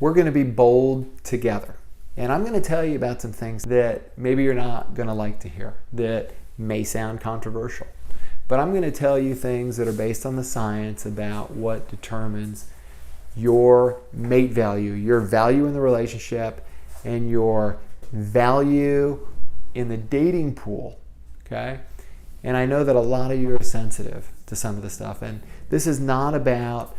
we're going to be bold together. And I'm going to tell you about some things that maybe you're not going to like to hear, that may sound controversial. But I'm going to tell you things that are based on the science about what determines your mate value, your value in the relationship, and your value in the dating pool, okay? And I know that a lot of you are sensitive to some of the stuff, and this is not about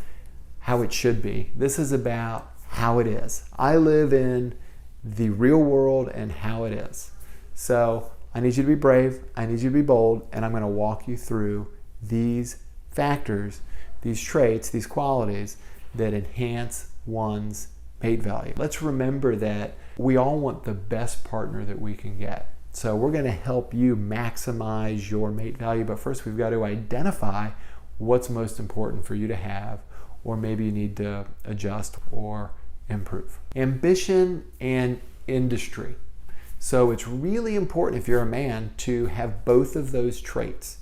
how it should be. This is about how it is. I live in the real world and how it is. So I need you to be brave, I need you to be bold, and I'm going to walk you through these factors, these traits, these qualities that enhance one's mate value. Let's remember that we all want the best partner that we can get. So we're going to help you maximize your mate value, but first we've got to identify what's most important for you to have, or maybe you need to adjust or improve. Ambition and industry. So it's really important if you're a man to have both of those traits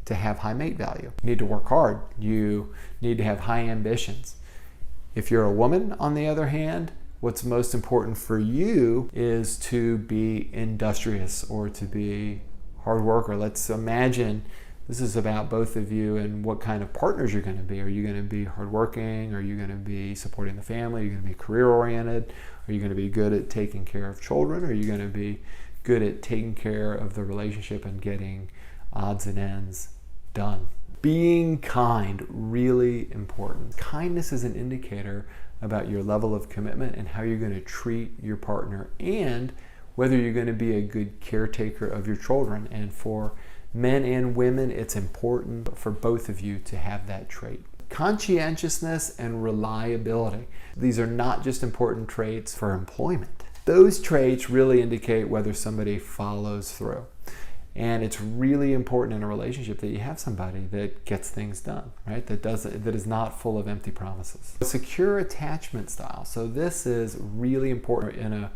to have high mate value. You need to work hard. You need to have high ambitions. If you're a woman, on the other hand, what's most important for you is to be industrious or to be hard worker. Let's imagine this is about both of you and what kind of partners you're going to be. Are you going to be hardworking? Are you going to be supporting the family? Are you going to be career oriented? Are you going to be good at taking care of children? Are you going to be good at taking care of the relationship and getting odds and ends done? Being kind, really important. Kindness is an indicator about your level of commitment and how you're going to treat your partner, and whether you're going to be a good caretaker of your children. And for men and women, it's important for both of you to have that trait. Conscientiousness and reliability. These are not just important traits for employment. Those traits really indicate whether somebody follows through. And it's really important in a relationship that you have somebody that gets things done, right? That is not full of empty promises. Secure attachment style. So this is really important in a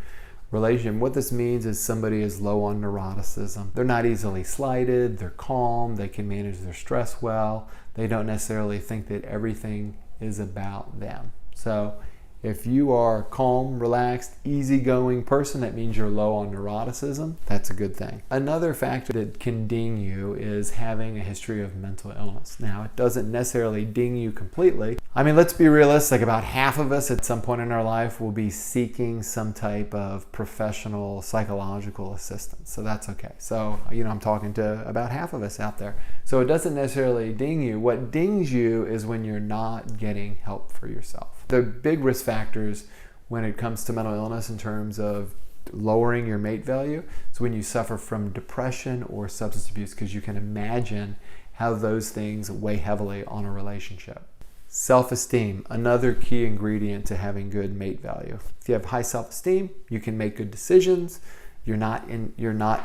relationship. What this means is somebody is low on neuroticism. They're not easily slighted, they're calm, they can manage their stress well, they don't necessarily think that everything is about them. So if you are a calm, relaxed, easygoing person, that means you're low on neuroticism. That's a good thing. Another factor that can ding you is having a history of mental illness. Now, it doesn't necessarily ding you completely. I mean, let's be realistic. About half of us at some point in our life will be seeking some type of professional psychological assistance. So that's okay. So, I'm talking to about half of us out there. So it doesn't necessarily ding you. What dings you is when you're not getting help for yourself. The big risk factors when it comes to mental illness in terms of lowering your mate value is when you suffer from depression or substance abuse, because you can imagine how those things weigh heavily on a relationship. Self-esteem, another key ingredient to having good mate value. If you have high self-esteem, you can make good decisions. You're not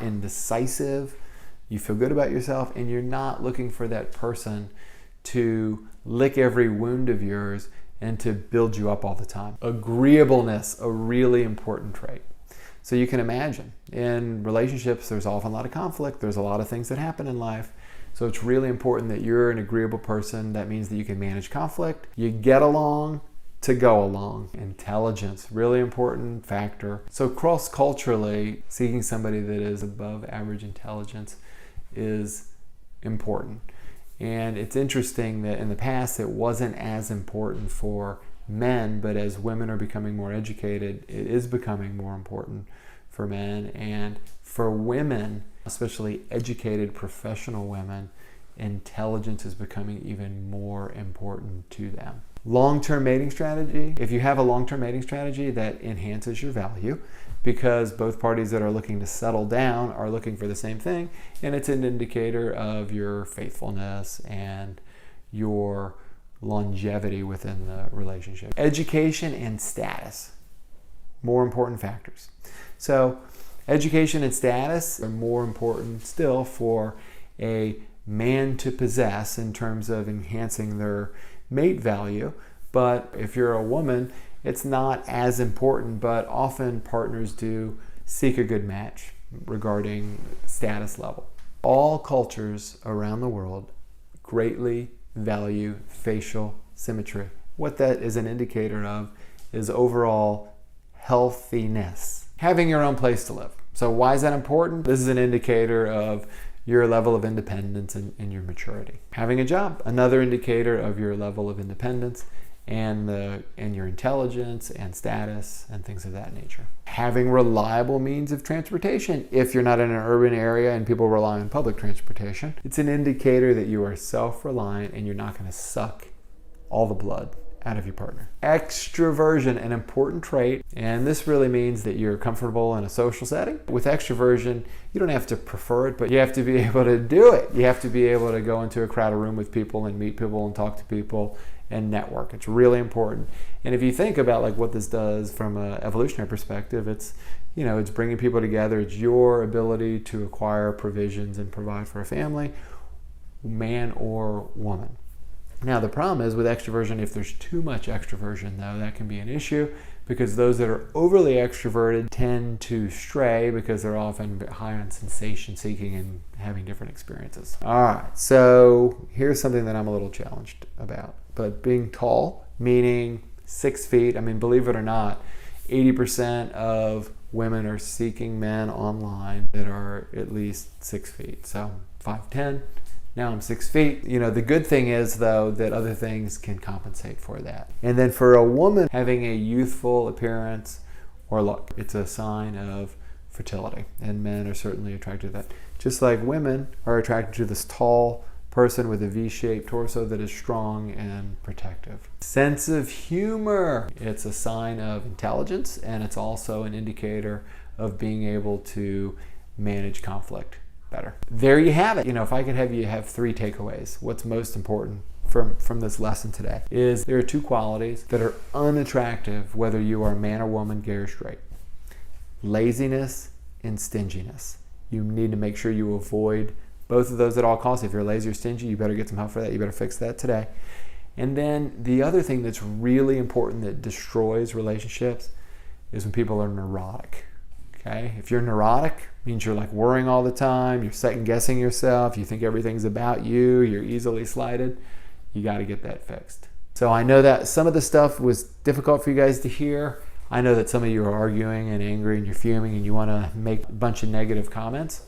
indecisive. You feel good about yourself, and you're not looking for that person to lick every wound of yours and to build you up all the time. Agreeableness, a really important trait. So you can imagine in relationships, there's often a lot of conflict. There's a lot of things that happen in life. So it's really important that you're an agreeable person. That means that you can manage conflict. You get along to go along. Intelligence, really important factor. So cross-culturally, seeking somebody that is above average intelligence is important. And it's interesting that in the past it wasn't as important for men, but as women are becoming more educated, it is becoming more important for men. And for women, especially educated professional women, intelligence is becoming even more important to them. Long-term mating strategy. If you have a long-term mating strategy, that enhances your value because both parties that are looking to settle down are looking for the same thing, and it's an indicator of your faithfulness and your longevity within the relationship. Education and status, more important factors. So education and status are more important still for a man to possess in terms of enhancing their mate value. But if you're a woman, it's not as important, but often partners do seek a good match regarding status level. All cultures around the world greatly value facial symmetry. What that is an indicator of is overall healthiness. Having your own place to live. So why is that important? This is an indicator of your level of independence and your maturity. Having a job, another indicator of your level of independence and your intelligence and status and things of that nature. Having reliable means of transportation. If you're not in an urban area and people rely on public transportation, it's an indicator that you are self-reliant and you're not going to suck all the blood out of your partner. Extroversion, an important trait, and this really means that you're comfortable in a social setting. With extroversion, you don't have to prefer it, but you have to be able to do it. You have to be able to go into a crowded room with people and meet people and talk to people and network. It's really important. And if you think about like what this does from an evolutionary perspective, it's bringing people together. It's your ability to acquire provisions and provide for a family, man or woman. Now the problem is with extroversion, if there's too much extroversion though, that can be an issue because those that are overly extroverted tend to stray because they're often high on sensation seeking and having different experiences. All right, so here's something that I'm a little challenged about. But being tall, meaning 6 feet, I mean, believe it or not, 80% of women are seeking men online that are at least 6 feet. So 5'10", now I'm 6 feet. The good thing is though that other things can compensate for that. And then for a woman, having a youthful appearance or look, it's a sign of fertility. And men are certainly attracted to that. Just like women are attracted to this tall person with a V-shaped torso that is strong and protective. Sense of humor. It's a sign of intelligence and it's also an indicator of being able to manage conflict better. There you have it. If I could have you have 3 takeaways, what's most important from this lesson today is there are 2 qualities that are unattractive whether you are man or woman, gay or straight. Laziness and stinginess. You need to make sure you avoid both of those at all costs. If you're lazy or stingy, you better get some help for that. You better fix that today. And then the other thing that's really important that destroys relationships is when people are neurotic. Okay? If you're neurotic, means you're like worrying all the time, you're second guessing yourself, you think everything's about you, you're easily slighted, you got to get that fixed. So I know that some of the stuff was difficult for you guys to hear. I know that some of you are arguing and angry and you're fuming and you want to make a bunch of negative comments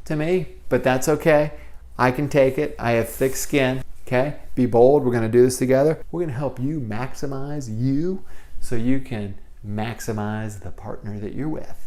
to me, but that's okay. I can take it. I have thick skin. Okay? Be bold. We're going to do this together. We're going to help you maximize you so you can maximize the partner that you're with.